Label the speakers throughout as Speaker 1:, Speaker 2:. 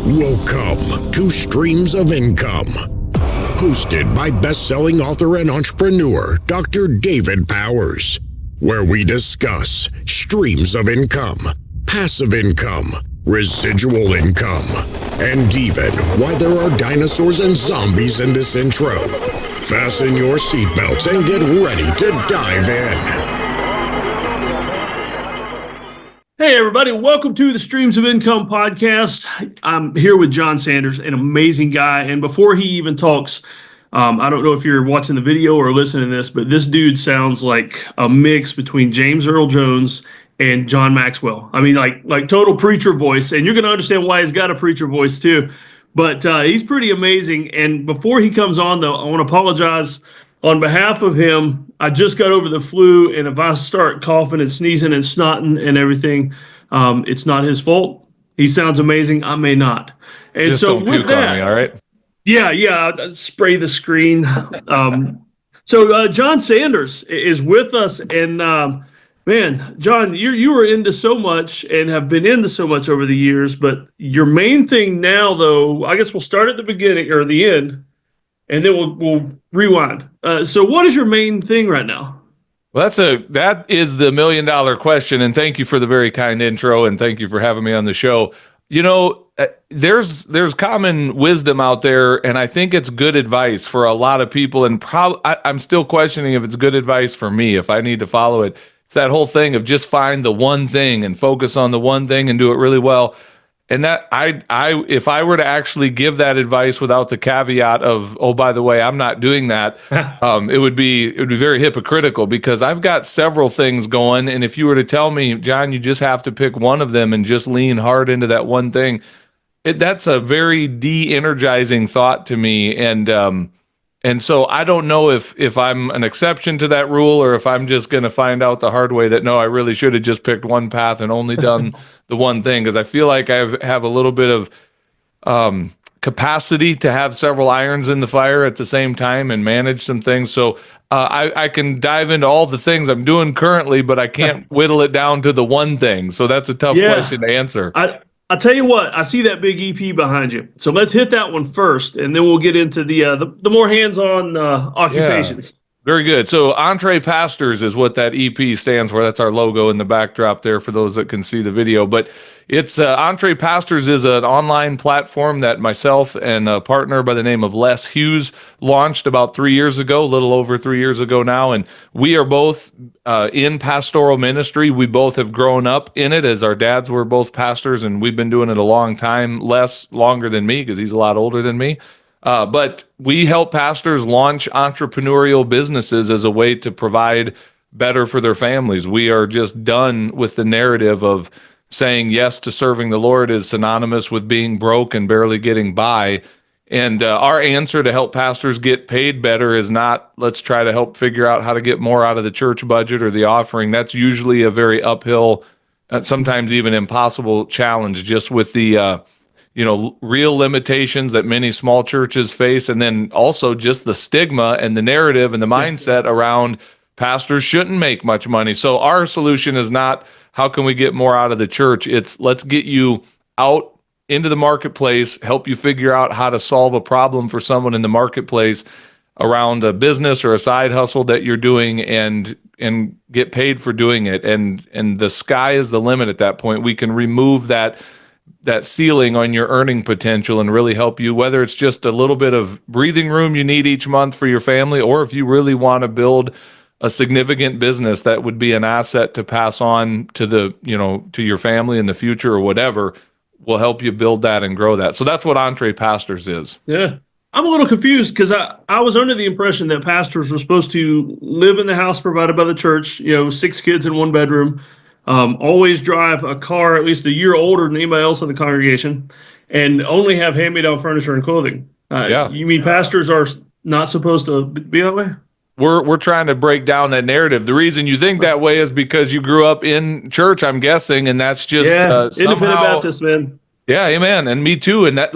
Speaker 1: Welcome to Streams of Income, hosted by best-selling author and entrepreneur Dr. David Powers, where we discuss streams of income, passive income, residual income, and even why there are dinosaurs and zombies in this intro. Fasten your seatbelts and get ready to dive in.
Speaker 2: Hey, everybody. Welcome to the Streams of Income podcast. I'm here with Jon Sanders, an amazing guy. And before he even talks, I don't know if you're watching the video or listening to this, but this dude sounds like a mix between James Earl Jones and John Maxwell. I mean, like total preacher voice. And you're going to understand why he's got a preacher voice, too. But he's pretty amazing. And before he comes on, though, I want to apologize on behalf of him. I just got over the flu, and if I start coughing and sneezing and snotting and everything, it's not his fault. He sounds amazing. I may not. And
Speaker 3: just
Speaker 2: so
Speaker 3: don't puke on me, all right? Yeah,
Speaker 2: I'll spray the screen. So Jon Sanders is with us, and man, Jon, you were into so much and have been into so much over the years, but your main thing now, though, I guess we'll start at the beginning or the end, and then we'll rewind. So what is your main thing right now?
Speaker 3: Well, that is the $1 million question, and thank you for the very kind intro, and thank you for having me on the show. You know, there's common wisdom out there, and I think it's good advice for a lot of people, and I'm still questioning if it's good advice for me, if I need to follow it. It's that whole thing of just find the one thing and focus on the one thing and do it really well. And that if I were to actually give that advice without the caveat of, oh, by the way, I'm not doing that, it would be very hypocritical, because I've got several things going. And if you were to tell me, Jon, you just have to pick one of them and just lean hard into that one thing, that's a very de-energizing thought to me. And so I don't know if I'm an exception to that rule, or if I'm just going to find out the hard way that, no, I really should have just picked one path and only done the one thing, because I feel like I have a little bit of capacity to have several irons in the fire at the same time and manage some things. So I can dive into all the things I'm doing currently, but I can't whittle it down to the one thing. So that's a tough question to answer.
Speaker 2: I'll tell you what, I see that big EP behind you. So let's hit that one first, and then we'll get into the more hands-on occupations.
Speaker 3: Yeah. Very good. So Entre Pastors is what that EP stands for. That's our logo in the backdrop there for those that can see the video. But it's Entre Pastors is an online platform that myself and a partner by the name of Les Hughes launched about 3 years ago, a little over 3 years ago now. And we are both in pastoral ministry. We both have grown up in it, as our dads were both pastors, and we've been doing it a long time, Les longer than me because he's a lot older than me. But we help pastors launch entrepreneurial businesses as a way to provide better for their families. We are just done with the narrative of saying yes to serving the Lord is synonymous with being broke and barely getting by. And our answer to help pastors get paid better is not, let's try to help figure out how to get more out of the church budget or the offering. That's usually a very uphill, sometimes even impossible challenge, just with the real limitations that many small churches face, and then also just the stigma and the narrative and the mindset around pastors shouldn't make much money. So our solution is not, how can we get more out of the church? It's, let's get you out into the marketplace, help you figure out how to solve a problem for someone in the marketplace around a business or a side hustle that you're doing, and get paid for doing it. And the sky is the limit at that point. We can remove that ceiling on your earning potential and really help you, whether it's just a little bit of breathing room you need each month for your family, or if you really want to build a significant business that would be an asset to pass on to to your family in the future or whatever, we'll help you build that and grow that. So that's what Entre Pastors is.
Speaker 2: Yeah. I'm a little confused, because I was under the impression that pastors were supposed to live in the house provided by the church, 6 kids in 1 bedroom, always drive a car at least a year older than anybody else in the congregation, and only have hand-me-down furniture and clothing. You mean pastors are not supposed to be that way?
Speaker 3: We're trying to break down that narrative. The reason you think that way is because you grew up in church, I'm guessing, and that's just
Speaker 2: Independent Baptist, man.
Speaker 3: Yeah, amen. And me too. And that,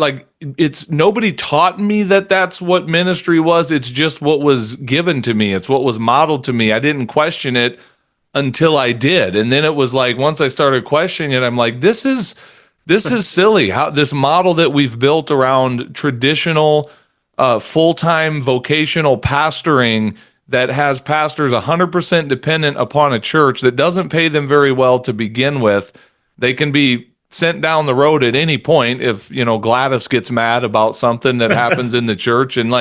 Speaker 3: it's nobody taught me that that's what ministry was. It's just what was given to me. It's what was modeled to me. I didn't question it until I did. And then it was like, once I started questioning it, I'm like, this is This is silly. How this model that we've built around traditional full-time vocational pastoring that has pastors 100% dependent upon a church that doesn't pay them very well to begin with. They can be sent down the road at any point if, Gladys gets mad about something that happens in the church. And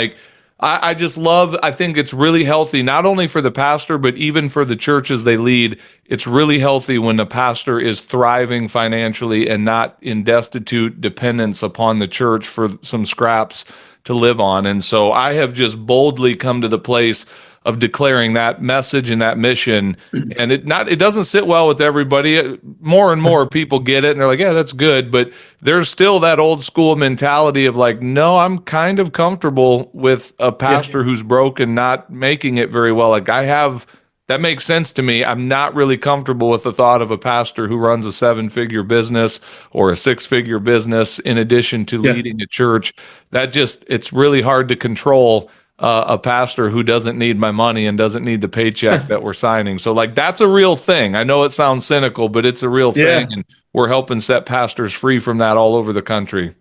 Speaker 3: I just love, I think it's really healthy, not only for the pastor, but even for the churches they lead. It's really healthy when the pastor is thriving financially and not in destitute dependence upon the church for some scraps to live on. And so I have just boldly come to the place of declaring that message and that mission. And it doesn't sit well with everybody. More and more people get it and they're like, yeah, that's good. But there's still that old school mentality of like, no, I'm kind of comfortable with a pastor who's broke and not making it very well. Like that makes sense to me. I'm not really comfortable with the thought of a pastor who runs a 7-figure business or a 6-figure business in addition to leading a church. It's really hard to control a pastor who doesn't need my money and doesn't need the paycheck that we're signing. So that's a real thing. I know it sounds cynical, but it's a real thing. And we're helping set pastors free from that all over the country.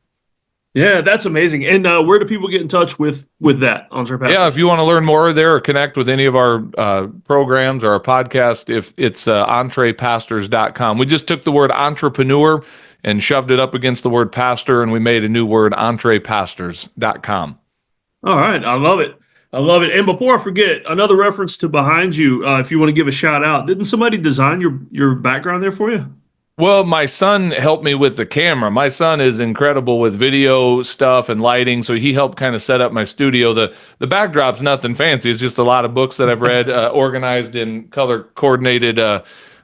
Speaker 2: Yeah, that's amazing. And where do people get in touch with that, Entre Pastors?
Speaker 3: Yeah, if you want to learn more there or connect with any of our programs or our podcast, if it's entrepastors.com. We just took the word entrepreneur and shoved it up against the word pastor, and we made a new word, entrepastors.com.
Speaker 2: All right. I love it. And before I forget, another reference to behind you, if you want to give a shout out, didn't somebody design your background there for you?
Speaker 3: Well, my son helped me with the camera. My son is incredible with video stuff and lighting, so he helped kind of set up my studio. The backdrop's nothing fancy. It's just a lot of books that I've read, organized in color-coordinated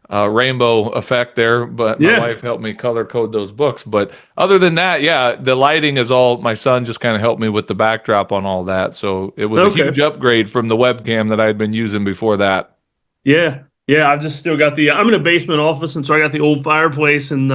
Speaker 3: rainbow effect there, but my wife helped me color code those books. But other than that, the lighting is all, my son just kind of helped me with the backdrop on all that. So it was a huge upgrade from the webcam that I had been using before that.
Speaker 2: Yeah, I've just still got I'm in a basement office, and so I got the old fireplace, and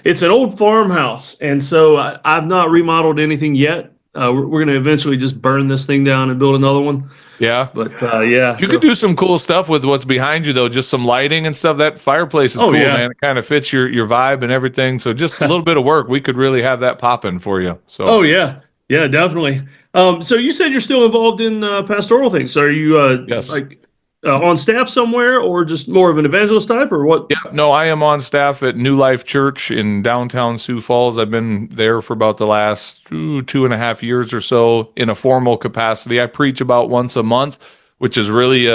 Speaker 2: it's an old farmhouse, and so I've not remodeled anything yet. We're going to eventually just burn this thing down and build another one.
Speaker 3: Yeah.
Speaker 2: But
Speaker 3: You could do some cool stuff with what's behind you, though, just some lighting and stuff. That fireplace is cool, man. It kind of fits your vibe and everything. So just a little bit of work, we could really have that popping for you. So.
Speaker 2: Yeah, definitely. So you said you're still involved in pastoral things. So are you on staff somewhere, or just more of an evangelist type, or what?
Speaker 3: Yeah, no, I am on staff at New Life Church in downtown Sioux Falls. I've been there for about the last 2.5 years or so in a formal capacity. I preach about once a month, which is really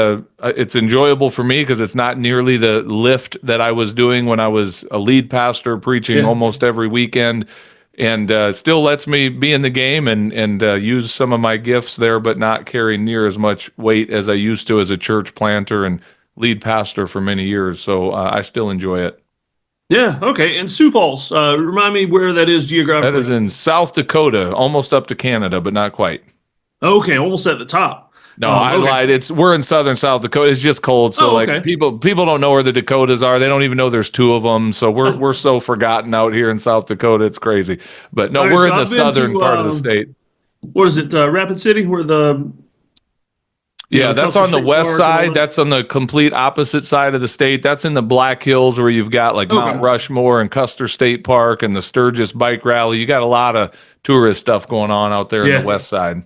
Speaker 3: it's enjoyable for me because it's not nearly the lift that I was doing when I was a lead pastor preaching almost every weekend. And still lets me be in the game and use some of my gifts there, but not carry near as much weight as I used to as a church planter and lead pastor for many years. So I still enjoy it.
Speaker 2: Yeah, okay. And Sioux Falls, remind me where that is geographically.
Speaker 3: That is in South Dakota, almost up to Canada, but not quite.
Speaker 2: Okay, almost at the top.
Speaker 3: No, I lied. We're in southern South Dakota. It's just cold, so people don't know where the Dakotas are. They don't even know there's 2 of them. So we're so forgotten out here in South Dakota. It's crazy. But no, we're in the southern part of the state.
Speaker 2: What is it? Rapid City, where the
Speaker 3: that's on the west side. That's on the complete opposite side of the state. That's in the Black Hills, where you've got like Mount Rushmore and Custer State Park and the Sturgis Bike Rally. You got a lot of tourist stuff going on out there in the west side.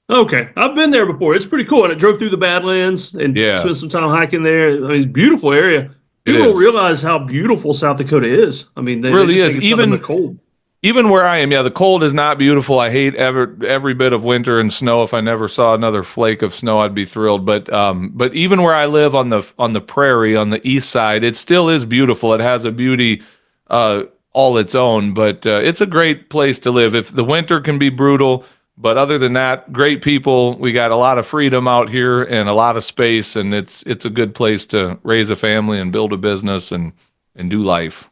Speaker 2: Okay, I've been there before. It's pretty cool. And I drove through the Badlands and spent some time hiking there. I mean, it's a beautiful area. People don't realize how beautiful South Dakota is. I mean, they
Speaker 3: really
Speaker 2: is.
Speaker 3: Even
Speaker 2: the cold.
Speaker 3: Even where I am, the cold is not beautiful. I hate every bit of winter and snow. If I never saw another flake of snow, I'd be thrilled. But even where I live on the prairie on the east side, it still is beautiful. It has a beauty all its own. But it's a great place to live. If the winter can be brutal. But other than that, great people. We got a lot of freedom out here and a lot of space, and it's a good place to raise a family and build a business and do life.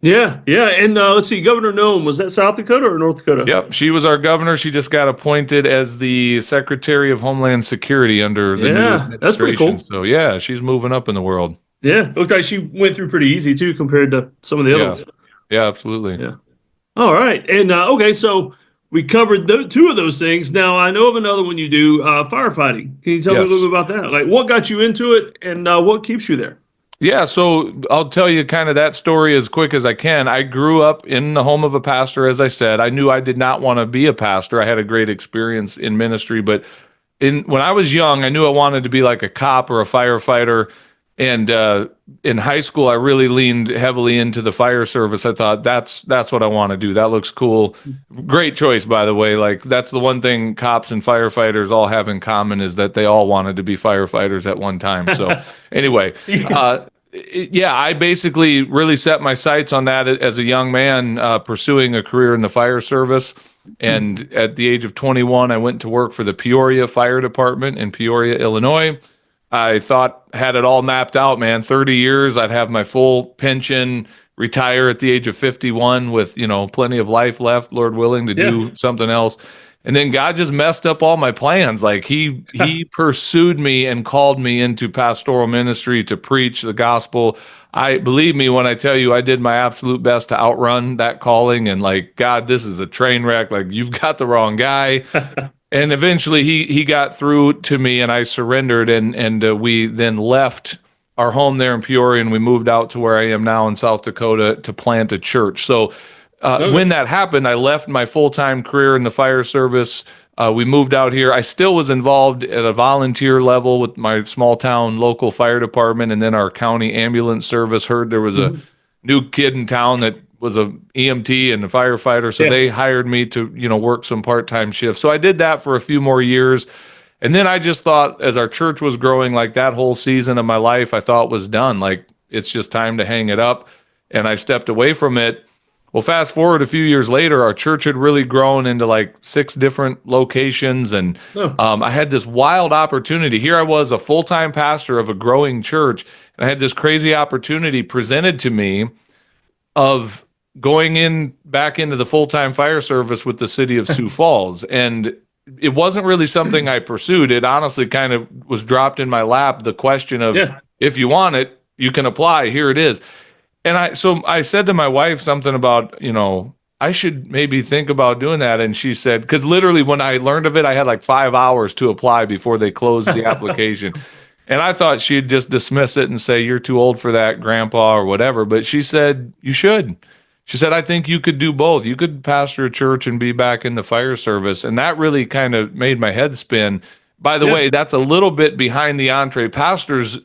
Speaker 2: Yeah. And let's see, Governor Noem, was that South Dakota or North Dakota?
Speaker 3: Yep, she was our governor. She just got appointed as the Secretary of Homeland Security under the new administration.
Speaker 2: That's pretty cool.
Speaker 3: So she's moving up in the world.
Speaker 2: Yeah, looked like she went through pretty easy too compared to some of the others.
Speaker 3: Yeah, absolutely.
Speaker 2: Yeah. All right, and so. We covered 2 of those things. Now, I know of another one you do, firefighting. Can you tell me a little bit about that? Like, what got you into it, and what keeps you there?
Speaker 3: Yeah, so I'll tell you kind of that story as quick as I can. I grew up in the home of a pastor, as I said. I knew I did not want to be a pastor. I had a great experience in ministry, but when I was young, I knew I wanted to be like a cop or a firefighter. And in high school, I really leaned heavily into the fire service. I thought that's what I want to do. That looks cool. Great choice, by the way. Like that's the one thing cops and firefighters all have in common is that they all wanted to be firefighters at one time. So anyway, yeah, I basically really set my sights on that as a young man, pursuing a career in the fire service. And at the age of 21, I went to work for the Peoria Fire Department in Peoria, Illinois. I thought had it all mapped out, man. 30 years, I'd have my full pension, retire at the age of 51 with, plenty of life left, Lord willing, to do something else. And then God just messed up all my plans. Like he pursued me and called me into pastoral ministry to preach the gospel. I believe me when I tell you I did my absolute best to outrun that calling and like, God, this is a train wreck. Like you've got the wrong guy. And eventually he got through to me and I surrendered and we then left our home there in Peoria and we moved out to where I am now in South Dakota to plant a church. So when that happened, I left my full-time career in the fire service. We moved out here. I still was involved at a volunteer level with my small town local fire department, and then our county ambulance service heard there was a new kid in town that was a EMT and a firefighter, so they hired me to work some part-time shifts. So I did that for a few more years, and then I just thought, as our church was growing, like that whole season of my life, I thought was done. Like it's just time to hang it up, and I stepped away from it. Well, fast forward a few years later, our church had really grown into like 6 different locations. And I had this wild opportunity. Here I was, a full-time pastor of a growing church. And I had this crazy opportunity presented to me of going back into the full-time fire service with the city of Sioux Falls. And it wasn't really something I pursued. It honestly kind of was dropped in my lap. The question of, if you want it, you can apply. Here it is. And I said to my wife something about, I should maybe think about doing that. And she said, because literally when I learned of it, I had like 5 hours to apply before they closed the application. And I thought she'd just dismiss it and say, you're too old for that, grandpa, or whatever. But she said, you should. She said, I think you could do both. You could pastor a church and be back in the fire service. And that really kind of made my head spin. By the way, that's a little bit behind the Entre Pastors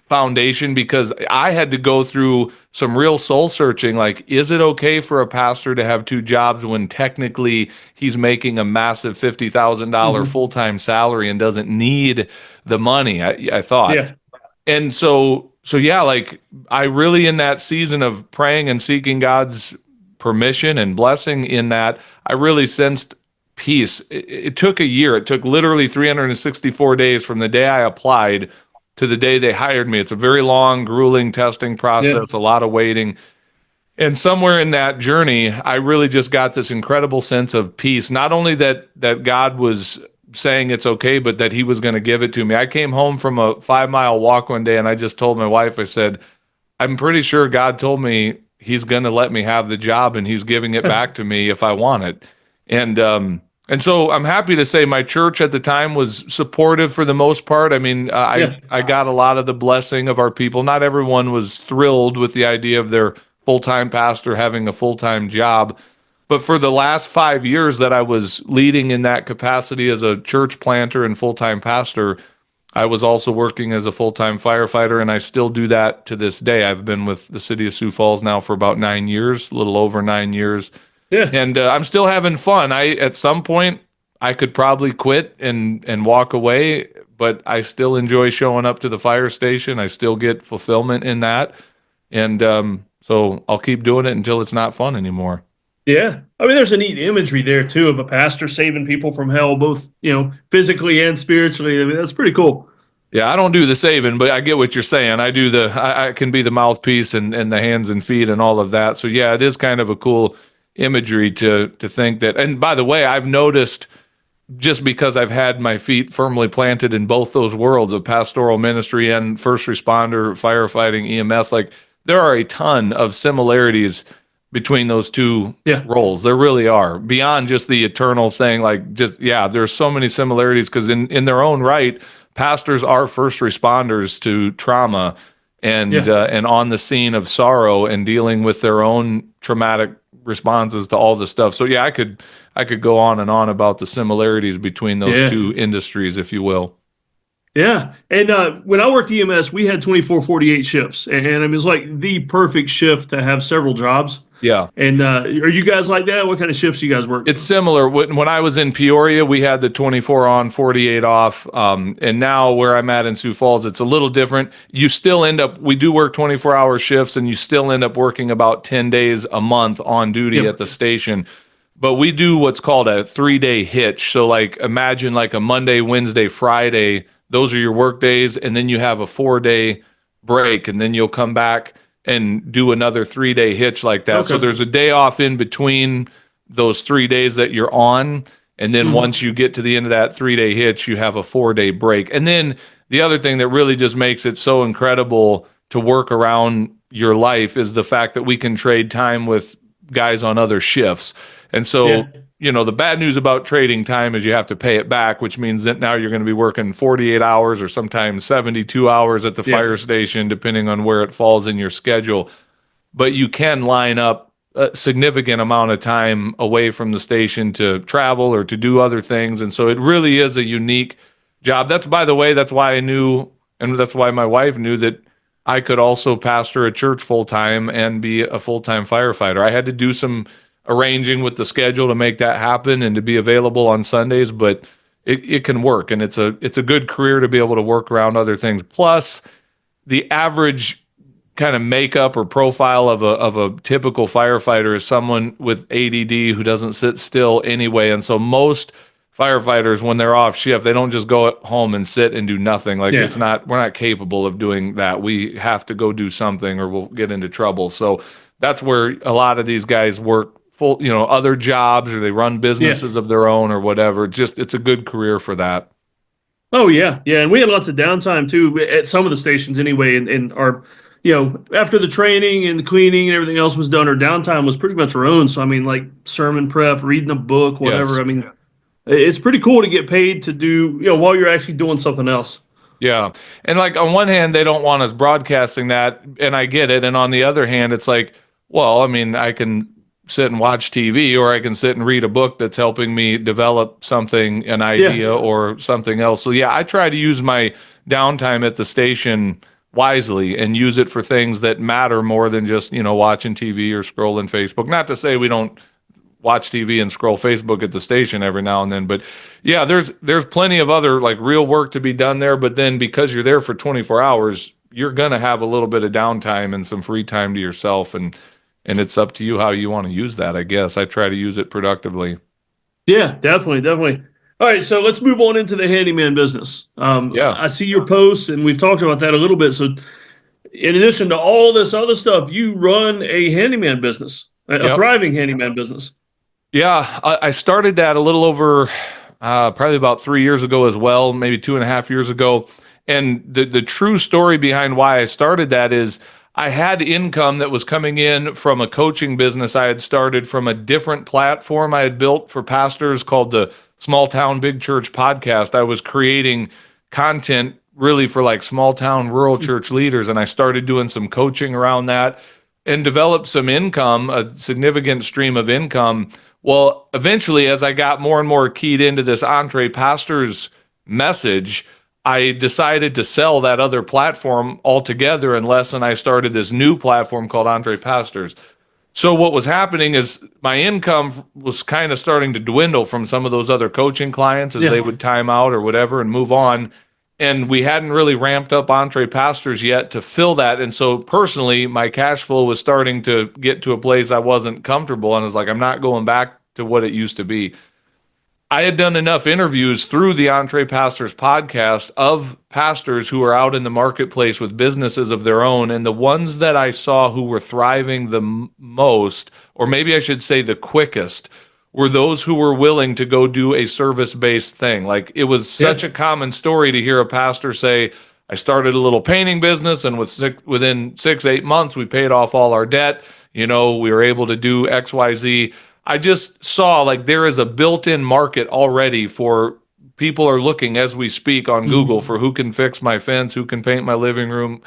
Speaker 3: foundation, because I had to go through some real soul searching. Like, is it okay for a pastor to have 2 jobs when technically he's making a massive $50,000 full-time salary and doesn't need the money? I thought. And so yeah, like I really, in that season of praying and seeking God's permission and blessing in that, I really sensed peace. It took a year. It took literally 364 days from the day I applied to the day they hired me. It's a very long, grueling testing process, a lot of waiting. And somewhere in that journey, I really just got this incredible sense of peace. Not only that God was saying it's okay, but that he was going to give it to me. I came home from a 5-mile walk one day and I just told my wife, I said, I'm pretty sure God told me he's going to let me have the job and he's giving it back to me if I want it. And so I'm happy to say my church at the time was supportive for the most part. I mean, I got a lot of the blessing of our people. Not everyone was thrilled with the idea of their full-time pastor having a full-time job. But for the last 5 years that I was leading in that capacity as a church planter and full-time pastor, I was also working as a full-time firefighter, and I still do that to this day. I've been with the city of Sioux Falls now for about 9 years, a little over 9 years. And I'm still having fun. At some point, I could probably quit and walk away, but I still enjoy showing up to the fire station. I still get fulfillment in that. And so I'll keep doing it until it's not fun anymore.
Speaker 2: Yeah. I mean, there's a neat imagery there, too, of a pastor saving people from hell, both, physically and spiritually. I mean, that's pretty cool.
Speaker 3: Yeah, I don't do the saving, but I get what you're saying. I can be the mouthpiece and the hands and feet and all of that. So, yeah, it is kind of a cool imagery to think that. And by the way, I've noticed, just because I've had my feet firmly planted in both those worlds of pastoral ministry and first responder, firefighting, EMS, like there are a ton of similarities between those two roles. There really are, beyond just the eternal thing. Like there's so many similarities because in their own right, pastors are first responders to trauma. and on the scene of sorrow and dealing with their own traumatic responses to all the stuff. So yeah, I could go on and on about the similarities between those two industries, if you will.
Speaker 2: Yeah. And when I worked EMS, we had 24/48 shifts, and it was like the perfect shift to have several jobs.
Speaker 3: Yeah.
Speaker 2: And are you guys like that? What kind of shifts you guys work?
Speaker 3: It's similar. When I was in Peoria, we had the 24 on, 48 off. And now where I'm at in Sioux Falls, it's a little different. You still end up, we do work 24-hour shifts, and you still end up working about 10 days a month on duty at the station. But we do what's called a 3-day hitch. So like imagine like a Monday, Wednesday, Friday, those are your work days. And then you have a 4-day break, and then you'll come back and do another 3-day hitch like that. So there's a day off in between those 3 days that you're on. And then once you get to the end of that 3-day hitch, you have a 4-day break. And then the other thing that really just makes it so incredible to work around your life is the fact that we can trade time with guys on other shifts. And so, you know, the bad news about trading time is you have to pay it back, which means that now you're going to be working 48 hours or sometimes 72 hours at the fire station, depending on where it falls in your schedule. But you can line up a significant amount of time away from the station to travel or to do other things. And so it really is a unique job. That's, by the way, that's why I knew, and that's why my wife knew that I could also pastor a church full-time and be a full-time firefighter. I had to do some arranging with the schedule to make that happen and to be available on Sundays, but it can work, and it's a good career to be able to work around other things. Plus, the average kind of makeup or profile of a typical firefighter is someone with ADD who doesn't sit still anyway, and so most firefighters, when they're off shift, they don't just go at home and sit and do nothing. Like we're not capable of doing that. We have to go do something or we'll get into trouble. So that's where a lot of these guys work full, you know, other jobs, or they run businesses of their own or whatever. It's a good career for that.
Speaker 2: Oh yeah. And we had lots of downtime too at some of the stations anyway. And our, you know, after the training and the cleaning and everything else was done, our downtime was pretty much our own. So I mean, like sermon prep, reading a book, whatever. Yes. I mean, it's pretty cool to get paid to do, you know, while you're actually doing something else.
Speaker 3: Yeah. And like on one hand, they don't want us broadcasting that, and I get it. And on the other hand, it's like, well, I mean, I can sit and watch TV, or I can sit and read a book that's helping me develop something, an idea or something else. So yeah, I try to use my downtime at the station wisely and use it for things that matter more than just, you know, watching TV or scrolling Facebook. Not to say we don't watch TV and scroll Facebook at the station every now and then, but yeah, there's plenty of other like real work to be done there. But then because you're there for 24 hours, you're going to have a little bit of downtime and some free time to yourself, and it's up to you how you want to use that, I guess. I try to use it productively.
Speaker 2: Yeah, definitely. All right, so let's move on into the handyman business. I see your posts, and we've talked about that a little bit. So in addition to all this other stuff, you run a handyman business, a thriving handyman business.
Speaker 3: Yeah, I started that a little over probably about 3 years ago as well, maybe 2.5 years ago. And the true story behind why I started that is I had income that was coming in from a coaching business I had started from a different platform I had built for pastors called the Small Town Big Church Podcast. I was creating content really for like small town rural church leaders, and I started doing some coaching around that and developed some income, a significant stream of income. Well, eventually, as I got more and more keyed into this Entre Pastors message, I decided to sell that other platform altogether unless I started this new platform called Entre Pastors. So what was happening is my income was kind of starting to dwindle from some of those other coaching clients as they would time out or whatever and move on. And we hadn't really ramped up Entre Pastors yet to fill that. And so personally, my cash flow was starting to get to a place I wasn't comfortable. And I was like, I'm not going back to what it used to be. I had done enough interviews through the Entre Pastors podcast of pastors who are out in the marketplace with businesses of their own. And the ones that I saw who were thriving the most, or maybe I should say the quickest, were those who were willing to go do a service-based thing. Like it was such a common story to hear a pastor say, I started a little painting business, and within 6-8 months, we paid off all our debt. You know, we were able to do X, Y, Z. I just saw like there is a built-in market already for people are looking as we speak on Google for who can fix my fence, who can paint my living room.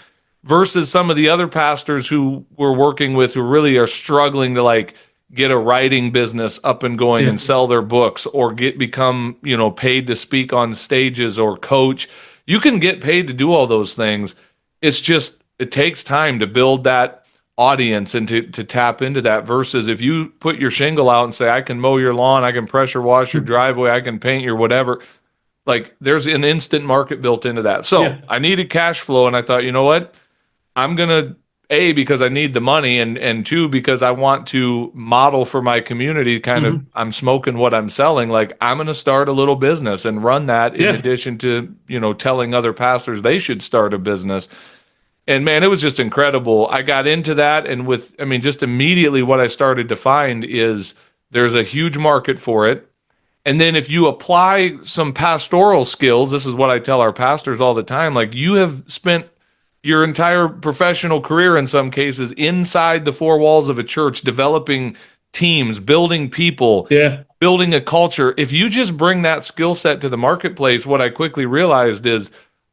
Speaker 3: versus some of the other pastors who we're working with who really are struggling to like get a writing business up and going and sell their books or become, paid to speak on stages or coach. You can get paid to do all those things. It's just, it takes time to build that audience and to tap into that, versus if you put your shingle out and say, I can mow your lawn, I can pressure wash your driveway, I can paint your whatever, like there's an instant market built into that. So I needed cash flow, and I thought, you know what? I'm going to, A, because I need the money, and two, because I want to model for my community kind of, I'm smoking what I'm selling. Like, I'm going to start a little business and run that in addition to, telling other pastors they should start a business. And man, it was just incredible. I got into that, and just immediately what I started to find is there's a huge market for it. And then if you apply some pastoral skills, this is what I tell our pastors all the time, like, you have spent your entire professional career in some cases inside the four walls of a church, developing teams, building people, building a culture. If you just bring that skill set to the marketplace, what I quickly realized is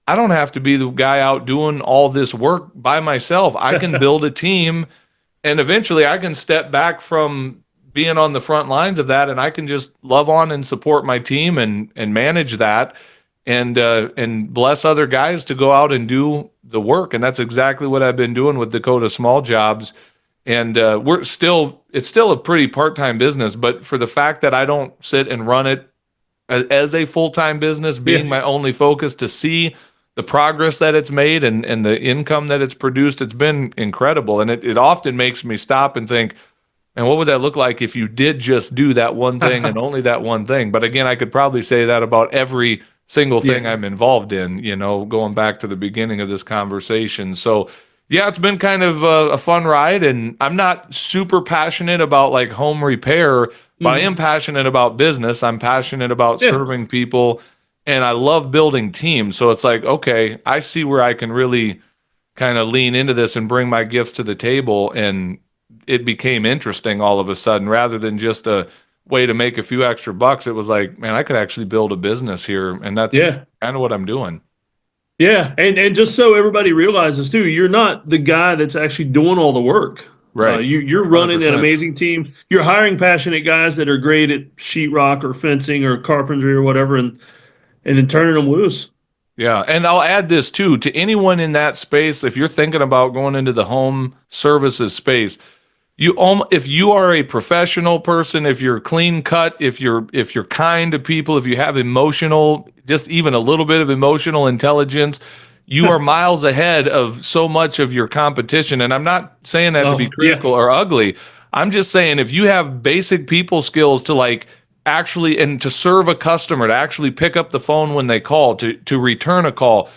Speaker 3: I don't have to be the guy out doing all this work by myself. I can build a team, and eventually I can step back from being on the front lines of that, and I can just love on and support my team and manage that and bless other guys to go out and do the work. And that's exactly what I've been doing with Dakota Small Jobs. And it's still a pretty part-time business, but for the fact that I don't sit and run it as a full-time business, being my only focus, to see the progress that it's made and the income that it's produced, it's been incredible. And it often makes me stop and think, and what would that look like if you did just do that one thing and only that one thing? But again, I could probably say that about every single thing I'm involved in, going back to the beginning of this conversation. So yeah, it's been kind of a fun ride, and I'm not super passionate about like home repair, but I am passionate about business. I'm passionate about serving people, and I love building teams. So it's like, okay, I see where I can really kind of lean into this and bring my gifts to the table. And it became interesting all of a sudden, rather than just a way to make a few extra bucks. It was like, man, I could actually build a business here. And that's kind of what I'm doing.
Speaker 2: Yeah. And just so everybody realizes too, you're not the guy that's actually doing all the work.
Speaker 3: Right.
Speaker 2: You're running
Speaker 3: 100%.
Speaker 2: an amazing team. You're hiring passionate guys that are great at sheetrock or fencing or carpentry or whatever, and then turning them loose.
Speaker 3: Yeah. And I'll add this too, to anyone in that space, if you're thinking about going into the home services space, if you are a professional person, if you're clean cut, if you're kind to people, if you have emotional, just even a little bit of emotional intelligence, you are miles ahead of so much of your competition. And I'm not saying that to be critical or ugly. I'm just saying, if you have basic people skills to like actually, and to serve a customer, to actually pick up the phone when they call, to return a call,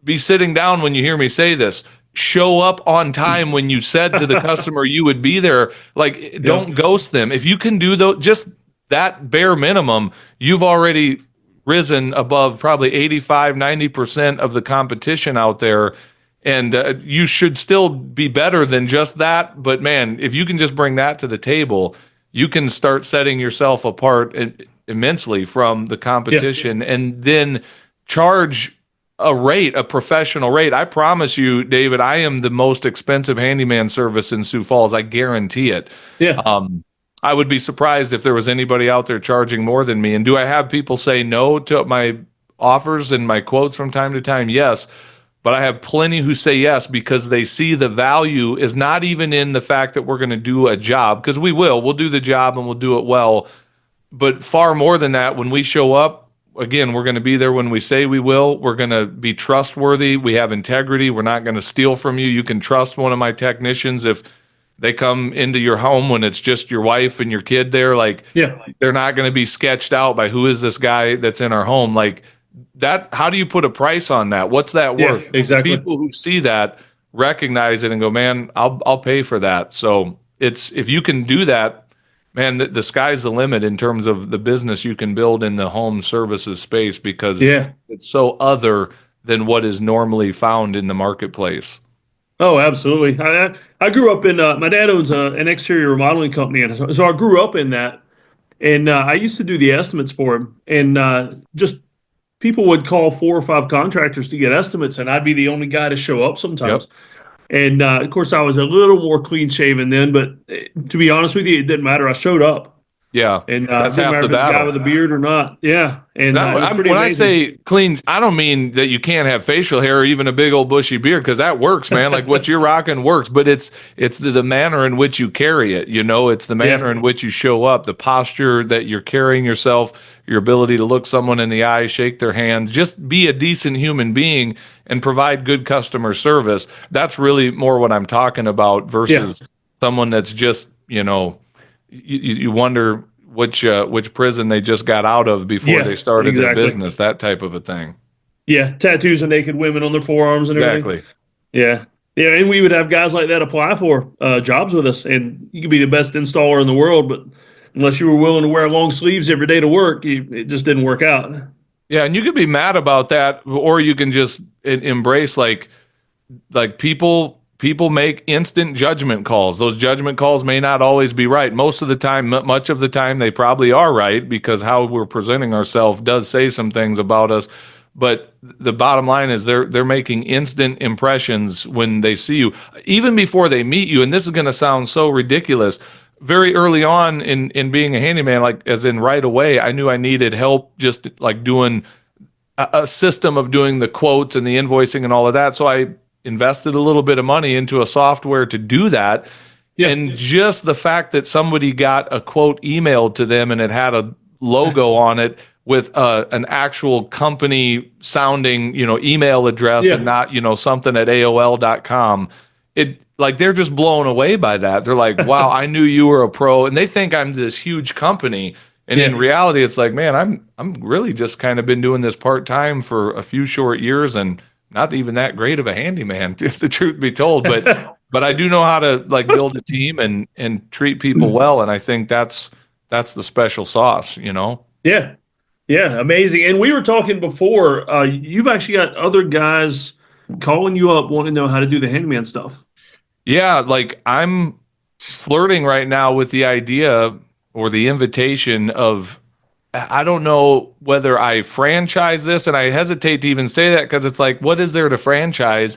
Speaker 3: be sitting down when you hear me say this, show up on time when you said to the customer you would be there. Like, don't ghost them. If you can do just that bare minimum, you've already risen above probably 85-90% of the competition out there. And you should still be better than just that. But man, if you can just bring that to the table, you can start setting yourself apart immensely from the competition, and then charge a professional rate. I promise you, David, I am the most expensive handyman service in Sioux Falls. I guarantee it.
Speaker 2: Yeah.
Speaker 3: I would be surprised if there was anybody out there charging more than me. And do I have people say no to my offers and my quotes from time to time? Yes. But I have plenty who say yes because they see the value is not even in the fact that we're going to do a job, because we'll do the job and we'll do it well. But far more than that, when we show up, again, we're going to be there when we say we will. We're going to be trustworthy. We have integrity. We're not going to steal from you. You can trust one of my technicians if they come into your home when it's just your wife and your kid there. Like, they're not going to be sketched out by who is this guy that's in our home. Like that. How do you put a price on that? What's that worth?
Speaker 2: Exactly.
Speaker 3: People who see that recognize it and go, man, I'll pay for that. So if you can do that, man, the sky's the limit in terms of the business you can build in the home services space, because it's so other than what is normally found in the marketplace.
Speaker 2: Oh, absolutely. I grew up in, my dad owns an exterior remodeling company, and so I grew up in that. And I used to do the estimates for him, and just people would call 4 or 5 contractors to get estimates, and I'd be the only guy to show up sometimes. And of course, I was a little more clean shaven then, but to be honest with you, it didn't matter. I showed up.
Speaker 3: Yeah,
Speaker 2: And
Speaker 3: that's
Speaker 2: it didn't
Speaker 3: half
Speaker 2: matter
Speaker 3: the
Speaker 2: if it's a guy
Speaker 3: battle.
Speaker 2: with a beard or not. Yeah. And it was pretty
Speaker 3: When I
Speaker 2: amazing.
Speaker 3: say clean, I don't mean that you can't have facial hair or even a big old bushy beard, because that works, man. Like what you're rocking works, but it's the manner in which you carry it. It's the manner in which you show up, the posture that you're carrying yourself, your ability to look someone in the eye, shake their hand, just be a decent human being and provide good customer service. That's really more what I'm talking about versus someone that's just, you wonder which prison they just got out of before they started their business, that type of a thing.
Speaker 2: Yeah, tattoos of naked women on their forearms and everything.
Speaker 3: Exactly.
Speaker 2: Yeah. Yeah, and we would have guys like that apply for jobs with us, and you could be the best installer in the world, but unless you were willing to wear long sleeves every day to work, it just didn't work out.
Speaker 3: Yeah, and you could be mad about that, or you can just embrace like people make instant judgment calls. Those judgment calls may not always be right. Most of the time, much of the time, they probably are right, because how we're presenting ourselves does say some things about us. But the bottom line is they're making instant impressions when they see you, even before they meet you. And this is going to sound so ridiculous. Very early on in being a handyman, like as in right away, I knew I needed help just like doing a system of doing the quotes and the invoicing and all of that. So I invested a little bit of money into a software to do that. Yeah. And just the fact that somebody got a quote emailed to them and it had a logo on it with an actual company sounding, email address and not, something at AOL.com. It like they're just blown away by that. They're like, wow, I knew you were a pro. And they think I'm this huge company. And in reality, it's like, man, I'm really just kind of been doing this part-time for a few short years and not even that great of a handyman, if the truth be told. But I do know how to like build a team and treat people well. And I think that's the special sauce,
Speaker 2: Yeah. Yeah. Amazing. And we were talking before, you've actually got other guys calling you up wanting to know how to do the handyman stuff.
Speaker 3: Yeah. Like I'm flirting right now with the idea or the invitation of, I don't know whether I franchise this, and I hesitate to even say that because it's like, what is there to franchise?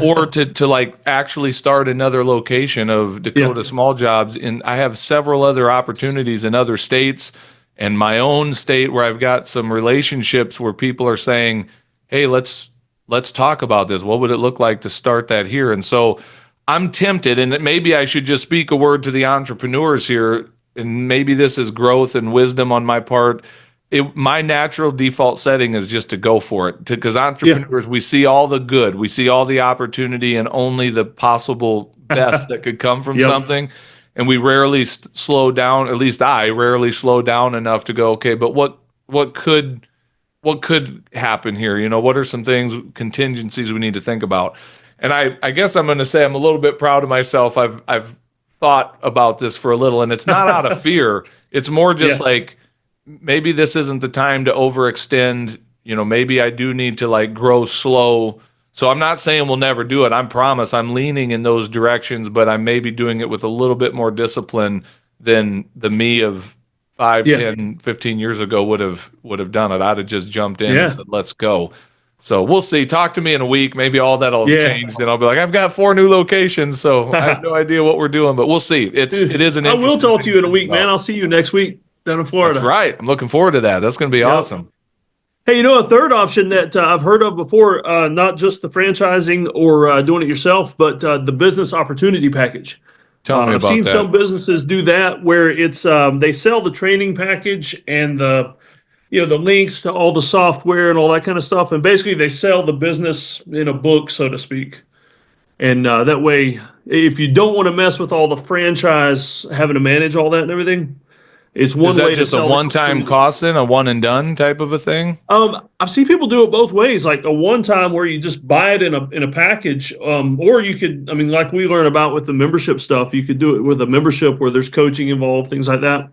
Speaker 3: Or to like actually start another location of Dakota Small Jobs. And I have several other opportunities in other states and my own state where I've got some relationships where people are saying, hey, let's talk about this. What would it look like to start that here? And so I'm tempted, and maybe I should just speak a word to the entrepreneurs here. And maybe this is growth and wisdom on my part. My natural default setting is just to go for it, because entrepreneurs, we see all the good, we see all the opportunity and only the possible best that could come from something. And we rarely slow down, at least I rarely slow down enough to go, okay, but what could happen here? What are some things, contingencies we need to think about? And I guess I'm going to say I'm a little bit proud of myself. I've thought about this for a little, and it's not out of fear. It's more just like, maybe this isn't the time to overextend. Maybe I do need to like grow slow. So I'm not saying we'll never do it. I promise I'm leaning in those directions, but I'm maybe doing it with a little bit more discipline than the me of 5, 10, 15 years ago would have done it. I'd have just jumped in and said, let's go. So we'll see. Talk to me in a week. Maybe all that'll change, and I'll be like, I've got 4 new locations, so I have no idea what we're doing, but we'll see. It is an.
Speaker 2: I will talk to you in a week, man. I'll see you next week down in Florida.
Speaker 3: That's right. I'm looking forward to that. That's going to be awesome.
Speaker 2: Hey, a third option that I've heard of before, not just the franchising or doing it yourself, but the business opportunity package.
Speaker 3: Tell me about that.
Speaker 2: I've seen some businesses do that where it's they sell the training package and the links to all the software and all that kind of stuff, and basically they sell the business in a book, so to speak. And that way, if you don't want to mess with all the franchise having to manage all that and everything, it's one way to sell. Is that just a
Speaker 3: one-time cost, then a one and done type of a thing?
Speaker 2: I've seen people do it both ways, like a one-time where you just buy it in a package, or you could, like we learn about with the membership stuff, you could do it with a membership where there's coaching involved, things like that.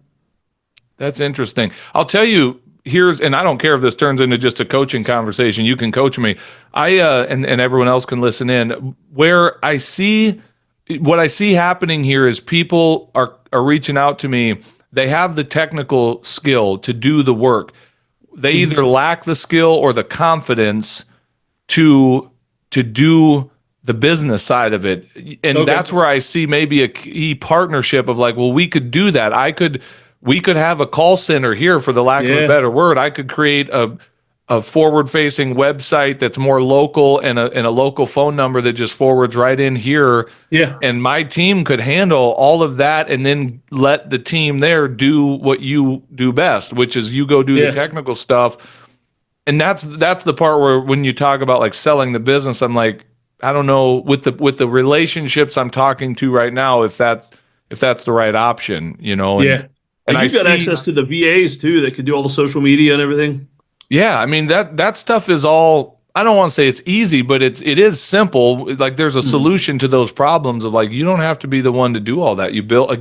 Speaker 3: That's interesting. I'll tell you, and I don't care if this turns into just a coaching conversation. You can coach me. And everyone else can listen in. What I see happening here is people are reaching out to me. They have the technical skill to do the work. They either lack the skill or the confidence to do the business side of it. And that's where I see maybe a key partnership of like, well, we could do that. We could have a call center here, for the lack of a better word. I could create a forward-facing website that's more local, and a local phone number that just forwards right in here.
Speaker 2: Yeah.
Speaker 3: And my team could handle all of that, and then let the team there do what you do best, which is you go do the technical stuff. And that's the part where when you talk about like selling the business, I'm like, I don't know with the relationships I'm talking to right now, if that's the right option, you know. And
Speaker 2: you've got access to the VAs too that could do all the social media and everything. Yeah,
Speaker 3: I mean that stuff is all, I don't want to say it's easy, but it is simple. Like there's a solution to those problems of like, you don't have to be the one to do all that. You build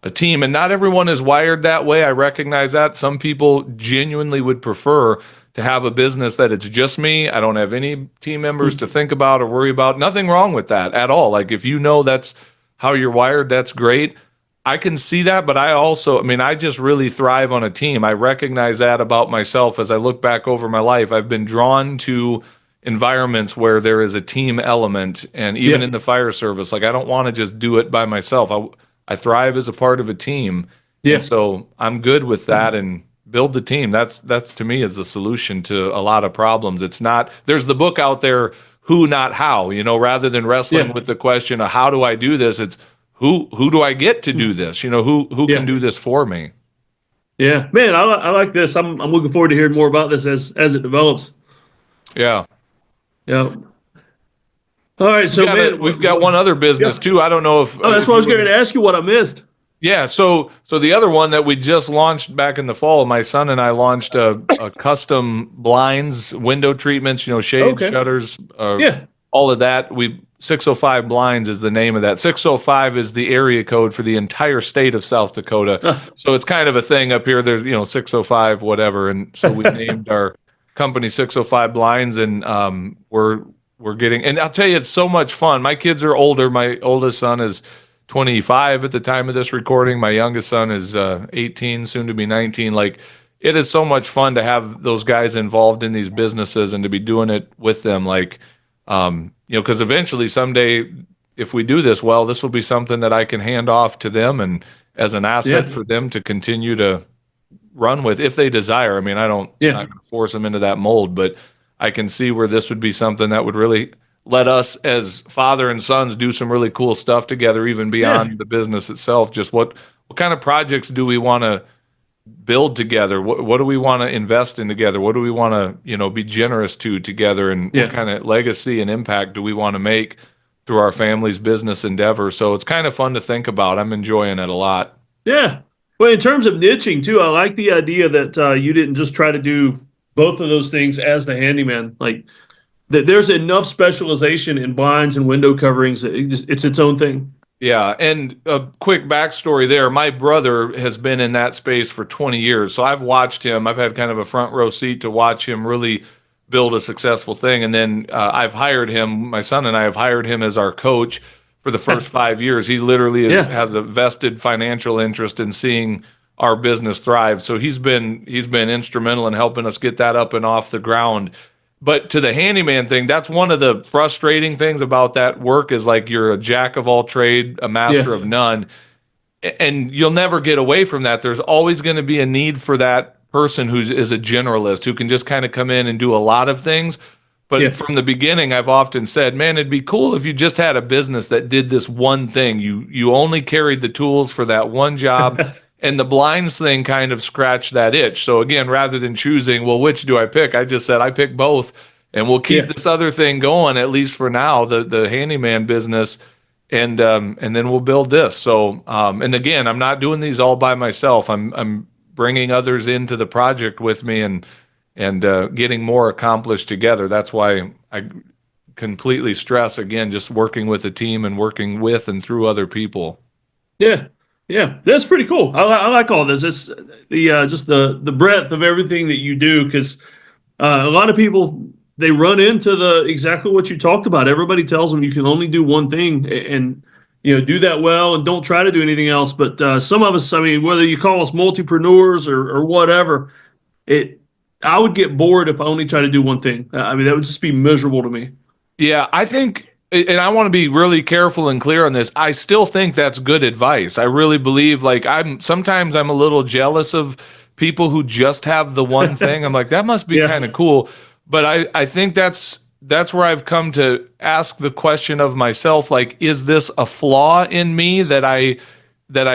Speaker 3: a team, and not everyone is wired that way. I recognize that. Some people genuinely would prefer to have a business that it's just me. I don't have any team members to think about or worry about. Nothing wrong with that at all. Like if you know that's how you're wired, that's great. I can see that, but I just really thrive on a team. I recognize that about myself as I look back over my life. I've been drawn to environments where there is a team element, and even in the fire service, like I don't want to just do it by myself. I thrive as a part of a team. And so I'm good with that, and build the team. That's to me is the solution to a lot of problems. It's not, there's the book out there, Who Not How, rather than wrestling with the question of how do I do this, it's who do I get to do this? Who can do this for me?
Speaker 2: Yeah, man, I like this. I'm looking forward to hearing more about this as it develops.
Speaker 3: Yeah.
Speaker 2: Yeah. All right, so
Speaker 3: we've got one other business too. I don't know if
Speaker 2: that's what I was going to ask you, what I missed.
Speaker 3: Yeah, so the other one that we just launched back in the fall, my son and I launched a custom blinds, window treatments, shades, shutters, all of that. 605 Blinds is the name of that. 605 is the area code for the entire state of South Dakota. So it's kind of a thing up here. There's 605 whatever, and so we named our company 605 Blinds, and we're getting. And I'll tell you, it's so much fun. My kids are older. My oldest son is 25 at the time of this recording. My youngest son is 18, soon to be 19. Like, it is so much fun to have those guys involved in these businesses and to be doing it with them. Like, because eventually someday, if we do this well, this will be something that I can hand off to them and as an asset for them to continue to run with if they desire. I mean, I'm not going to force them into that mold, but I can see where this would be something that would really let us as father and sons do some really cool stuff together, even beyond the business itself. Just what kind of projects do we want to build together? What do we want to invest in together? What do we want to, be generous to together? And what kind of legacy and impact do we want to make through our family's business endeavor? So it's kind of fun to think about. I'm enjoying it a lot.
Speaker 2: Yeah. Well, in terms of niching too, I like the idea that you didn't just try to do both of those things as the handyman. Like, that there's enough specialization in blinds and window coverings that it's its own thing.
Speaker 3: Yeah, and a quick backstory there. My brother has been in that space for 20 years, so I've watched him. I've had kind of a front row seat to watch him really build a successful thing. And then I've hired him, my son and I have hired him as our coach for the first 5 years. He literally has a vested financial interest in seeing our business thrive. So he's been instrumental in helping us get that up and off the ground. But to the handyman thing, that's one of the frustrating things about that work is like you're a jack of all trade, a master of none, and you'll never get away from that. There's always going to be a need for that person who is a generalist, who can just kind of come in and do a lot of things. But from the beginning, I've often said, man, it'd be cool if you just had a business that did this one thing. You only carried the tools for that one job. And the blinds thing kind of scratched that itch. So again, rather than choosing, well, which do I pick? I just said, I pick both, and we'll keep this other thing going, at least for now, the handyman business. And then we'll build this. So, and again, I'm not doing these all by myself. I'm bringing others into the project with me and getting more accomplished together. That's why I completely stress, again, just working with a team and working with and through other people.
Speaker 2: Yeah, that's pretty cool. I like all this. It's just the breadth of everything that you do, because a lot of people, they run into exactly what you talked about. Everybody tells them you can only do one thing and do that well and don't try to do anything else. But some of us, I mean, whether you call us multipreneurs or whatever, I would get bored if I only tried to do one thing. I mean, that would just be miserable to me.
Speaker 3: Yeah, I think, and I want to be really careful and clear on this. I still think that's good advice. I really believe, like, sometimes I'm a little jealous of people who just have the one thing. I'm like, that must be
Speaker 2: Yeah.
Speaker 3: kind of cool. But I think that's where I've come to ask the question of myself, like, is this a flaw in me that I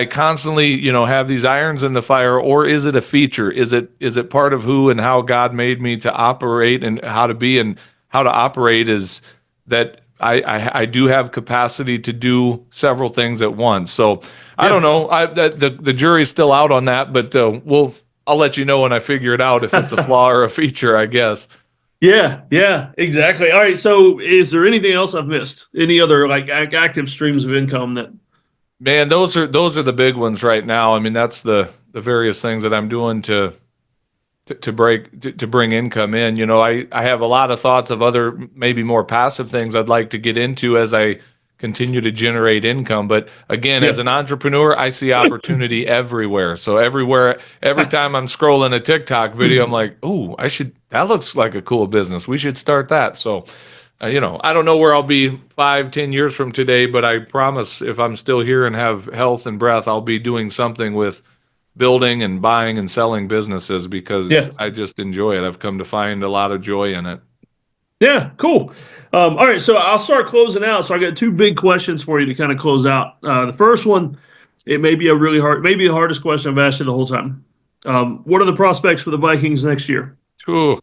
Speaker 3: constantly, have these irons in the fire, or is it a feature? Is it part of who and how God made me to operate, and how to be and how to operate is that I do have capacity to do several things at once. So I don't know. The jury's still out on that, but I'll let you know when I figure it out if it's a flaw or a feature, I guess.
Speaker 2: Yeah, exactly. All right. So is there anything else I've missed? Any other like active streams of income that?
Speaker 3: Man, those are the big ones right now. I mean, that's the various things that I'm doing to bring income in. I have a lot of thoughts of other maybe more passive things I'd like to get into as I continue to generate income. But again, as
Speaker 2: Yeah.
Speaker 3: an entrepreneur, I see opportunity everywhere. So every time I'm scrolling a TikTok video, I'm like, "Ooh, that looks like a cool business. We should start that." So, I don't know where I'll be 5, 10 years from today, but I promise if I'm still here and have health and breath, I'll be doing something with building and buying and selling businesses because
Speaker 2: Yeah.
Speaker 3: I just enjoy it. I've come to find a lot of joy in it.
Speaker 2: Yeah. Cool. All right. So I'll start closing out. So I got two big questions for you to kind of close out. The first one, it may be maybe the hardest question I've asked you the whole time. What are the prospects for the Vikings next year?
Speaker 3: Ooh.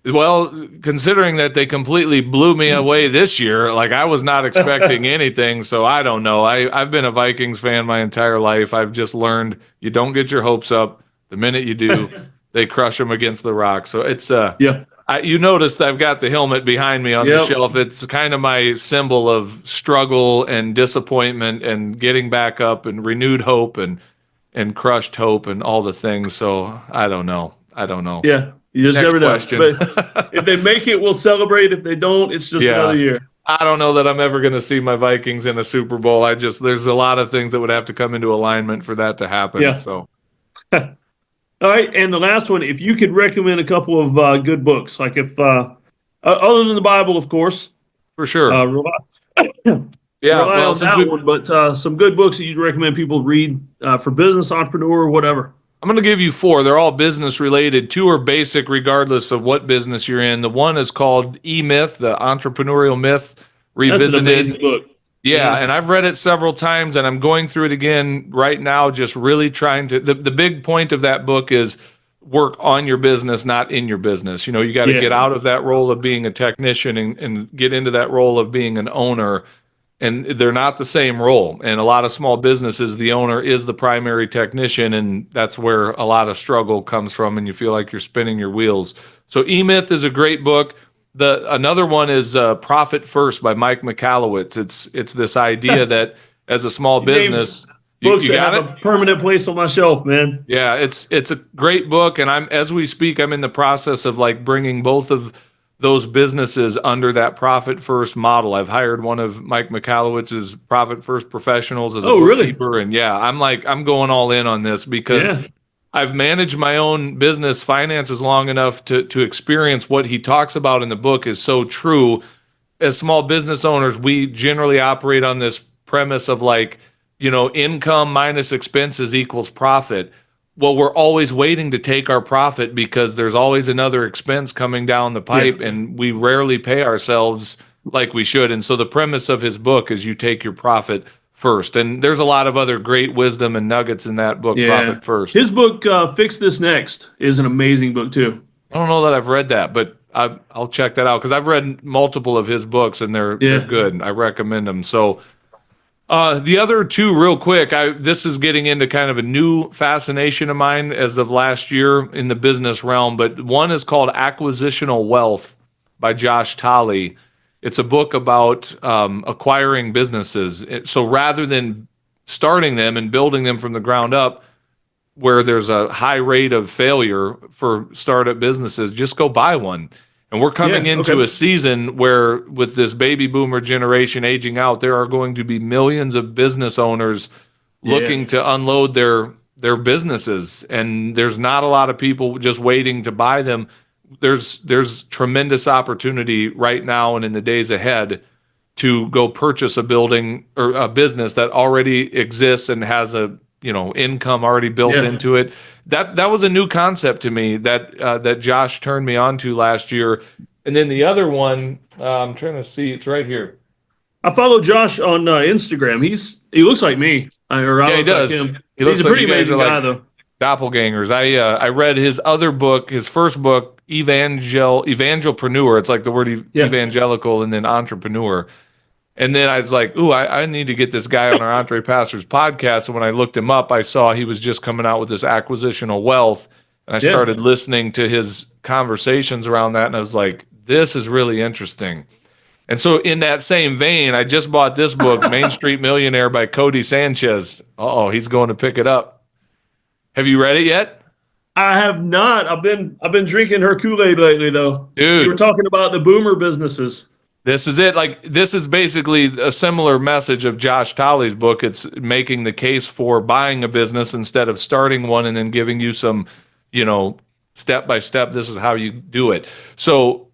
Speaker 3: Well, considering that they completely blew me away this year, like I was not expecting anything, so I don't know. I've been a Vikings fan my entire life. I've just learned you don't get your hopes up. The minute you do, they crush them against the rock. So it's
Speaker 2: Yeah.
Speaker 3: you noticed I've got the helmet behind me on the
Speaker 2: Yep.
Speaker 3: shelf. It's kind of my symbol of struggle and disappointment and getting back up and renewed hope and crushed hope and all the things. So I don't know. I don't know.
Speaker 2: Yeah. You just
Speaker 3: Next
Speaker 2: never know.
Speaker 3: question.
Speaker 2: But if they make it, we'll celebrate. If they don't, it's just another
Speaker 3: Yeah.
Speaker 2: year.
Speaker 3: I don't know that I'm ever going to see my Vikings in a Super Bowl. There's a lot of things that would have to come into alignment for that to happen.
Speaker 2: Yeah.
Speaker 3: So,
Speaker 2: All right. And the last one, if you could recommend a couple of good books, like if other than the Bible, of course,
Speaker 3: for sure.
Speaker 2: rely
Speaker 3: Yeah.
Speaker 2: rely
Speaker 3: Well,
Speaker 2: on
Speaker 3: since
Speaker 2: that one, but some good books that you'd recommend people read for business, entrepreneur, whatever.
Speaker 3: I'm going to give you 4. They're all business related. 2 are basic, regardless of what business you're in. The one is called E-Myth, the Entrepreneurial Myth
Speaker 2: That's an
Speaker 3: Revisited.
Speaker 2: amazing book.
Speaker 3: Yeah, and I've read it several times, and I'm going through it again right now, just really trying to. The big point of that book is work on your business, not in your business. You got to
Speaker 2: Yeah.
Speaker 3: get out of that role of being a technician and get into that role of being an owner. And they're not the same role. And a lot of small businesses, the owner is the primary technician, and that's where a lot of struggle comes from, and you feel like you're spinning your wheels. So E-Myth is a great book. Another one is Profit First by Mike Michalowicz. It's this idea that as a small
Speaker 2: You named
Speaker 3: business,
Speaker 2: books
Speaker 3: you
Speaker 2: that
Speaker 3: got
Speaker 2: have
Speaker 3: it?
Speaker 2: a permanent place on my shelf, man.
Speaker 3: Yeah, it's a great book, and as we speak, I'm in the process of like bringing both of those businesses under that profit first model. I've hired one of Mike Michalowicz's profit first professionals as a
Speaker 2: Oh, really?
Speaker 3: bookkeeper, and yeah, I'm going all in on this because
Speaker 2: Yeah.
Speaker 3: I've managed my own business finances long enough to experience what he talks about in the book is so true. As small business owners, we generally operate on this premise of like, income minus expenses equals profit. Well, we're always waiting to take our profit because there's always another expense coming down the pipe, and we rarely pay ourselves like we should. And so the premise of his book is you take your profit first. And there's a lot of other great wisdom and nuggets in that book,
Speaker 2: Yeah.
Speaker 3: Profit First.
Speaker 2: His book, Fix This Next, is an amazing book, too.
Speaker 3: I don't know that I've read that, but I'll check that out because I've read multiple of his books, and they're good. I recommend them. So the other 2, real quick, this is getting into kind of a new fascination of mine as of last year in the business realm, but one is called Acquisitional Wealth by Josh Tolley. It's a book about acquiring businesses. So rather than starting them and building them from the ground up, where there's a high rate of failure for startup businesses, just go buy one. And we're coming into a season where, with this baby boomer generation aging out, there are going to be millions of business owners looking to unload their businesses. And there's not a lot of people just waiting to buy them. there's tremendous opportunity right now and in the days ahead to go purchase a building or a business that already exists and has a income already built into it. That was a new concept to me that Josh turned me on to last year. And then the other one, I'm trying to see, it's right here.
Speaker 2: I follow Josh on Instagram. He looks like me.
Speaker 3: He does.
Speaker 2: Like him.
Speaker 3: He's
Speaker 2: a pretty amazing guy, though.
Speaker 3: Doppelgangers. I read his other book, his first book, Evangelpreneur. It's like the word evangelical and then entrepreneur. And then I was like, ooh, I need to get this guy on our Entre Pastors podcast. And when I looked him up, I saw he was just coming out with this acquisitional wealth. And I started listening to his conversations around that. And I was like, this is really interesting. And so in that same vein, I just bought this book, Main Street Millionaire by Cody Sanchez. He's going to pick it up. Have you read it yet?
Speaker 2: I have not. I've been drinking her Kool-Aid lately, though.
Speaker 3: Dude.
Speaker 2: You were talking about the boomer businesses.
Speaker 3: This is it. Like, this is basically a similar message of Josh Tolley's book. It's making the case for buying a business instead of starting one and then giving you some, step by step, this is how you do it. So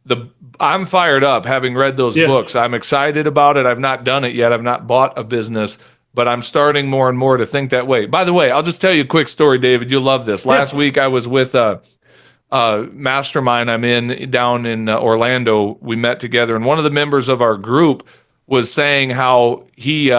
Speaker 3: I'm fired up having read those books. I'm excited about it. I've not done it yet. I've not bought a business, but I'm starting more and more to think that way. By the way, I'll just tell you a quick story, David. You'll love this. Last week I was with mastermind I'm in down in Orlando. We met together, and one of the members of our group was saying how he's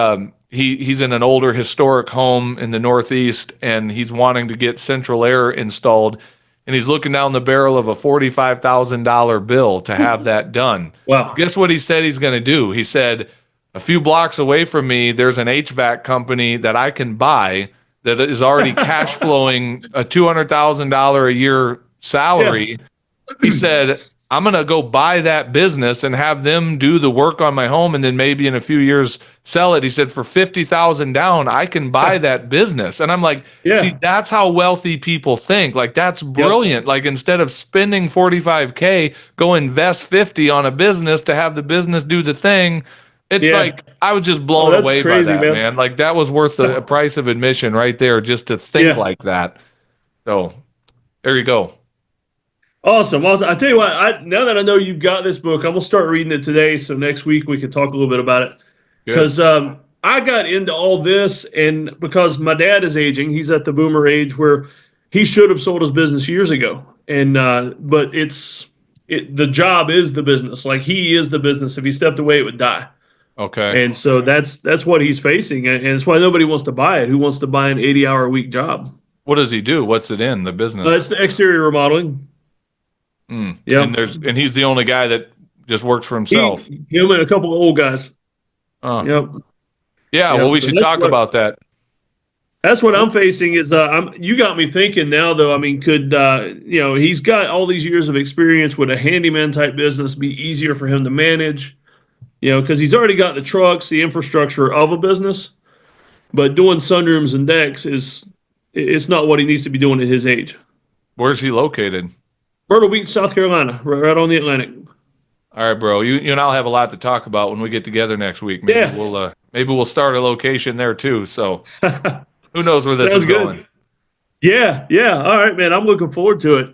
Speaker 3: in an older historic home in the Northeast, and he's wanting to get central air installed, and he's looking down the barrel of a $45,000 bill to have that done.
Speaker 2: Wow.
Speaker 3: Guess what he said he's going to do? He said, a few blocks away from me, there's an HVAC company that I can buy that is already cash flowing a $200,000 a year salary. He said, I'm going to go buy that business and have them do the work on my home, and then maybe in a few years sell it. He said, for $50,000 down, I can buy that business. And I'm like, see, that's how wealthy people think. Like, that's brilliant. Like, instead of spending $45K, go invest $50 on a business to have the business do the thing. It's like, I was just blown away by that, man. Like, that was worth the price of admission right there, just to think like that. So there you go.
Speaker 2: Awesome. I tell you what, now that I know you've got this book, I'm going to start reading it today. So next week we can talk a little bit about it. Because I got into all this, and because my dad is aging, he's at the boomer age where he should have sold his business years ago. And but the job is the business. Like, he is the business. If he stepped away, it would die.
Speaker 3: Okay.
Speaker 2: And so that's what he's facing. And it's why nobody wants to buy it. Who wants to buy an 80-hour-a-week job?
Speaker 3: What does he do? What's it in, the business?
Speaker 2: It's the exterior remodeling.
Speaker 3: Yeah, and he's the only guy that just works for himself.
Speaker 2: Him and a couple of old guys.
Speaker 3: Yeah, well, we should talk about that.
Speaker 2: That's what I'm facing. Is you got me thinking now, though. I mean, could he's got all these years of experience. Would a handyman type business be easier for him to manage? Because he's already got the trucks, the infrastructure of a business, but doing sunrooms and decks it's not what he needs to be doing at his age.
Speaker 3: Where's he located?
Speaker 2: Myrtle Beach, South Carolina, right on the Atlantic.
Speaker 3: All right, bro. You and I'll have a lot to talk about when we get together next week. Maybe we'll start a location there too. So who knows where this is going?
Speaker 2: Yeah. All right, man. I'm looking forward to it.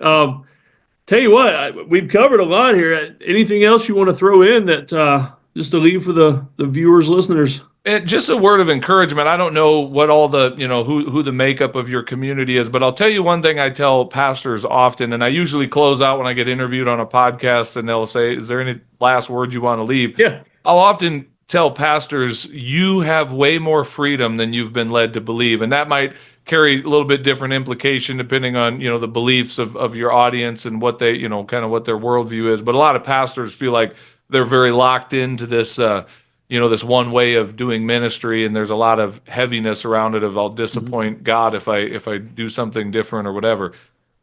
Speaker 2: Tell you what, we've covered a lot here. Anything else you want to throw in that just to leave for the viewers, listeners?
Speaker 3: Just a word of encouragement. I don't know what all the, who the makeup of your community is, but I'll tell you one thing I tell pastors often, and I usually close out when I get interviewed on a podcast, and they'll say, is there any last words you want to leave?
Speaker 2: Yeah.
Speaker 3: I'll often tell pastors, you have way more freedom than you've been led to believe. And that might carry a little bit different implication depending on, the beliefs of your audience and what they, kind of what their worldview is. But a lot of pastors feel like they're very locked into this, this one way of doing ministry, and there's a lot of heaviness around it of I'll disappoint God if I do something different or whatever.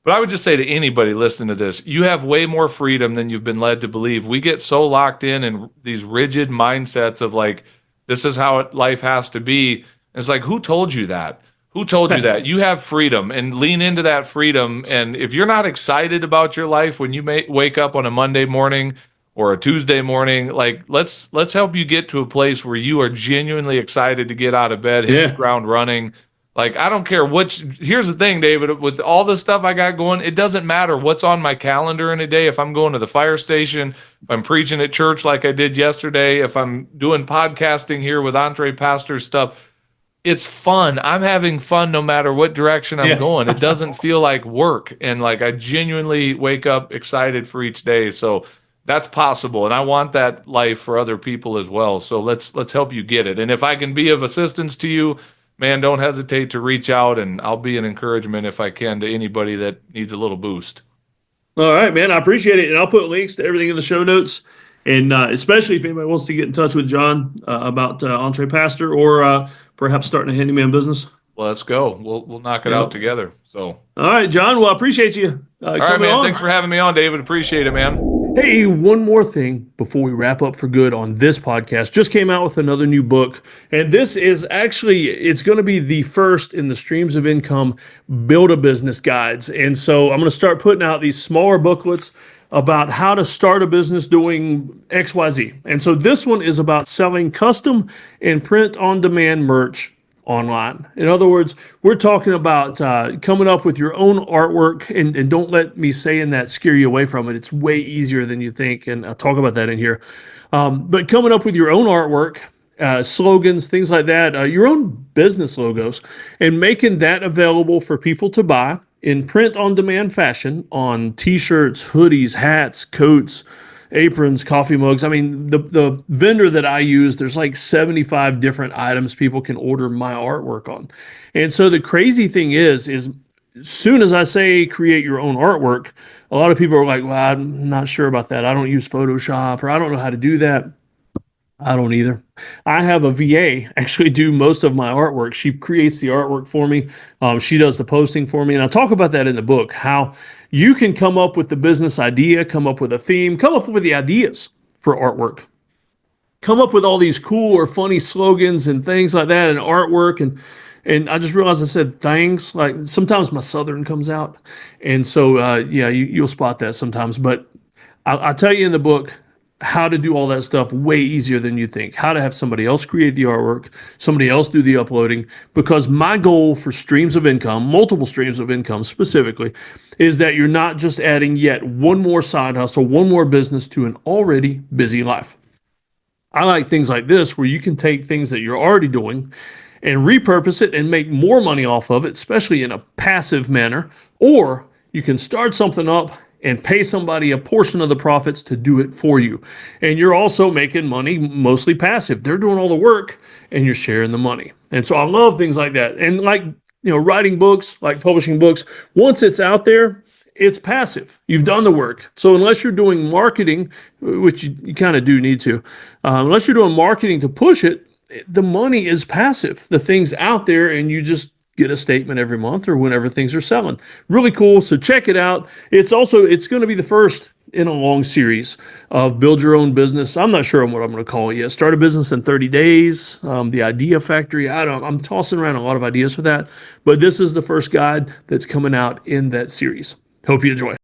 Speaker 3: But I would just say to anybody listening to this, you have way more freedom than you've been led to believe. We get so locked in these rigid mindsets of like, this is how life has to be. And it's like, who told you that? Who told you that? You have freedom, and lean into that freedom. And if you're not excited about your life when you wake up on a Monday morning or a Tuesday morning, like let's help you get to a place where you are genuinely excited to get out of bed, hit the ground running. Like, I don't care here's the thing, David, with all the stuff I got going, it doesn't matter what's on my calendar in a day. If I'm going to the fire station, if I'm preaching at church like I did yesterday, if I'm doing podcasting here with Entre Pastor stuff, it's fun. I'm having fun no matter what direction I'm going. It doesn't feel like work. And like, I genuinely wake up excited for each day. So that's possible. And I want that life for other people as well. So let's help you get it. And if I can be of assistance to you, man, don't hesitate to reach out, and I'll be an encouragement if I can to anybody that needs a little boost.
Speaker 2: All right, man. I appreciate it. And I'll put links to everything in the show notes. And especially if anybody wants to get in touch with Jon about Entre Pastor or perhaps starting a handyman business.
Speaker 3: Let's go. We'll knock it out together. So.
Speaker 2: All right, Jon. Well, I appreciate you
Speaker 3: all right, man.
Speaker 2: on.
Speaker 3: Thanks for having me on, David. Appreciate it, man.
Speaker 2: Hey, one more thing before we wrap up for good on this podcast. Just came out with another new book, and this is actually, it's going to be the first in the Streams of Income Build a Business guides. And so I'm going to start putting out these smaller booklets about how to start a business doing XYZ. And so this one is about selling custom and print-on-demand merch online. In other words, we're talking about coming up with your own artwork, and don't let me saying that scare you away from it. It's way easier than you think, and I'll talk about that in here. But coming up with your own artwork, slogans, things like that, your own business logos, and making that available for people to buy in print-on-demand fashion on T-shirts, hoodies, hats, coats, aprons, coffee mugs. I mean, the vendor that I use, there's like 75 different items people can order my artwork on. And so the crazy thing is as soon as I say create your own artwork, a lot of people are like, well, I'm not sure about that. I don't use Photoshop, or I don't know how to do that. I don't either. I have a VA actually do most of my artwork. She creates the artwork for me. She does the posting for me. And I talk about that in the book, how you can come up with the business idea, come up with a theme, come up with the ideas for artwork, come up with all these cool or funny slogans and things like that and artwork. And I just realized I said things, like sometimes my Southern comes out. And so, you'll spot that sometimes. But I'll tell you in the book how to do all that stuff way easier than you think, how to have somebody else create the artwork, somebody else do the uploading, because my goal for streams of income, multiple streams of income specifically, is that you're not just adding yet one more side hustle, one more business to an already busy life. I like things like this where you can take things that you're already doing and repurpose it and make more money off of it, especially in a passive manner, or you can start something up and pay somebody a portion of the profits to do it for you. And you're also making money mostly passive. They're doing all the work and you're sharing the money. And so I love things like that. And like, writing books, like publishing books, once it's out there, it's passive. You've done the work. So unless you're doing marketing, which you kind of do need to, unless you're doing marketing to push it, the money is passive. The thing's out there and you just get a statement every month or whenever things are selling. Really cool. So check it out. It's going to be the first in a long series of build your own business. I'm not sure on what I'm going to call it yet. Start a business in 30 days. The idea factory. I'm tossing around a lot of ideas for that, but this is the first guide that's coming out in that series. Hope you enjoy.